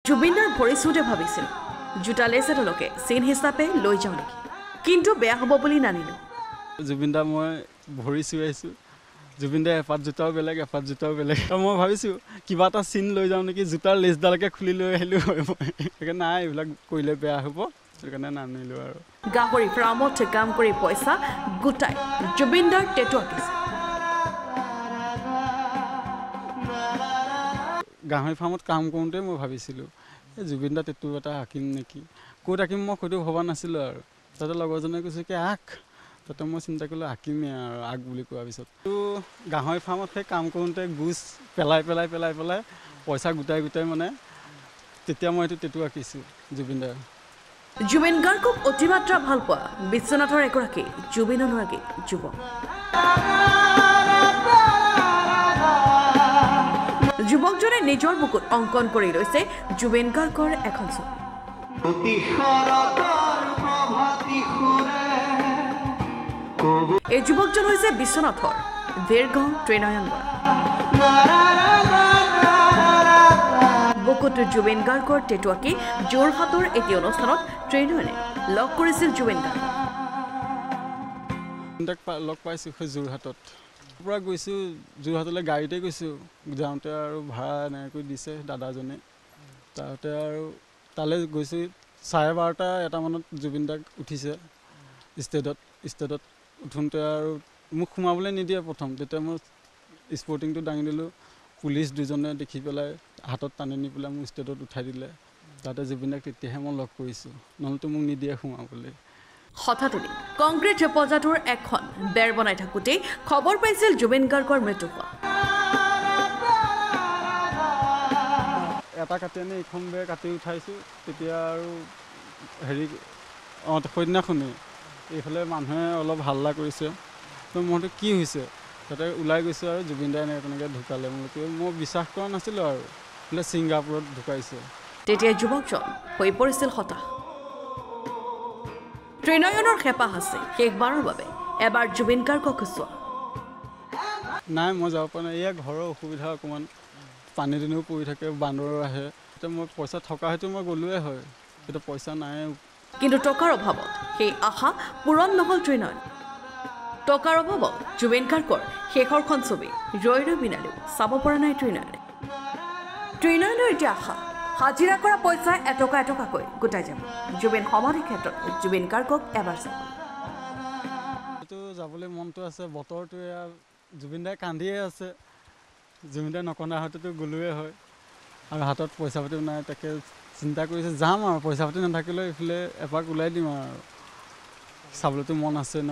জুবিনদাৰ ভৰি চুতে ভাবিছিল জোতা লেছ এটালৈকে চিন হিচাপে লৈ যাওঁ নেকি, কিন্তু বেয়া হ'ব বুলি নানিলোঁ। জুবিনদা মই ভৰি চুৱাইছোঁ, জুবিনদাই এপাত জোতাও বেলেগ এপাত জোতাও বেলেগ। মই ভাবিছোঁ কিবা এটা চিন লৈ যাওঁ নেকি, জোতাৰ লেছডালকে খুলি লৈ আহিলোঁ হয়। মই সেইকাৰণে নাই, এইবিলাক কৰিলে বেয়া হ'ব, সেইকাৰণে নানিলোঁ আৰু। গাহৰি ফাৰ্মত কাম কৰি পইচা গোটাই জুবিনদাৰ টেটু আঁকিছে। গাহৰি ফাৰ্মত কাম কৰোঁতে মই ভাবিছিলোঁ এই জুবিনদা টেটু এটা আঁকিম নেকি, ক'ত আঁকিম মই সেইটো ভবা নাছিলোঁ আৰু। তাতে লগৰজনে কৈছে কি আঁক, তাতে মই চিন্তা কৰিলোঁ আঁকিমেই আৰু আঁক বুলি কোৱাৰ পিছত। তো গাহৰি ফাৰ্মত সেই কাম কৰোঁতে গোজ পেলাই পইচা গোটাই মানে তেতিয়া মই এইটো টেটু আঁকিছোঁ জুবিনদাৰ। জুবিন গাৰ্গক অতিমাত্ৰা ভাল পোৱা বিশ্বনাথৰ এগৰাকী জুবিন অনুৰাগী যুৱক। যুৱকজনে নিজৰ বুকুত অংকন কৰি লৈছে জুবিন গাৰ্গৰ এখন ছবি। এই যুৱকজন হৈছে বিশ্বনাথৰ দেৰগাঁও ত্ৰিনয়ন বৰা। বুকুত জুবিন গাৰ্গৰ টেটু আঁকি যোৰহাটৰ এটি অনুষ্ঠানত ত্ৰিনয়নে লগ কৰিছিল জুবিন গাৰ্গ। লগ পাইছোঁ সেই যোৰহাটত, পৰা গৈছোঁ যোৰহাটলৈ গাড়ীতে গৈছোঁ। যাওঁতে আৰু ভাড়া এনেকৈ দিছে দাদাজনে, তাৰতে আৰু তালৈ গৈছোঁ 12:30 মানত জুবিনদাক উঠিছে ষ্টেজত উঠোঁতে আৰু মোক সোমাবলৈ নিদিয়ে প্ৰথম। তেতিয়া মই স্পৰ্টিংটো দাঙি দিলোঁ, পুলিচ দুজনে দেখি পেলাই হাতত টানি নি পেলাই মোক ষ্টেজত উঠাই দিলে। তাতে জুবিনদাক তেতিয়াহে মই লগ কৰিছোঁ, নহ'লেতো মোক নিদিয়ে সোমাবলৈ। হঠাতে কংক্ৰিট প্ৰজাটোৰ এখন বেৰ বনাই থাকোঁতেই খবৰ পাইছিল জুবিন গাৰ্গৰ মৃত্যু হোৱা। এটা কাটি আনি এইখন বেৰ কাটি উঠাইছোঁ। তেতিয়া আৰু সেইদিনাখনেই এইফালে মানুহে অলপ হাল্লা কৰিছে, তো মইতো কি হৈছে তাতে ওলাই গৈছোঁ আৰু জুবিনদাই তেনেকৈ ঢুকালে। মই বিশ্বাস কৰা নাছিলোঁ আৰু বোলে ছিংগাপুৰত ঢুকাইছে। তেতিয়া যুৱকজন হৈ পৰিছিল হতাশ। ত্ৰিনয়নৰ হেঁপাহ আছে শেষবাৰৰ বাবে এবাৰ জুবিন গাৰ্গক চোৱা। নাই, মই যাব পৰা নাই। এয়া ঘৰৰ অসুবিধা অকণমান, পানী দিনেও পৰি থাকে, বান্দৰ আহে। এতিয়া মই পইচা থকা হয়তো মই গ'লোৱে হয়, এতিয়া পইচা নাই। কিন্তু টকাৰ অভাৱত সেই আশা পূৰণ নহ'ল ত্ৰিনয়ন। টকাৰ অভাৱত জুবিন গাৰ্গৰ শেষৰখন ছবি ৰৈ বিনালেও চাব পৰা নাই ত্ৰিনয়নৰ এতিয়া আশা হাজিৰা কৰা পইচা এটকাকৈ গোটাই যাব জুবিন সমাধি ক্ষেত্ৰত জুবিন গাৰ্গক এবাৰ চাব। যাবলৈ মনটো আছে, বতৰটো এয়া জুবিনদাই কান্দিয়ে আছে। জুবিনদাই নকন্দা হয়তো গ'লোৱে হয়, আৰু হাতত পইচা পাতিও নাই। তাকে চিন্তা কৰিছে যাম আৰু, পইচা পাতি নাথাকিলেও এইফালে এপাক ওলাই দিম আৰু, চাবলৈতো মন আছে ন।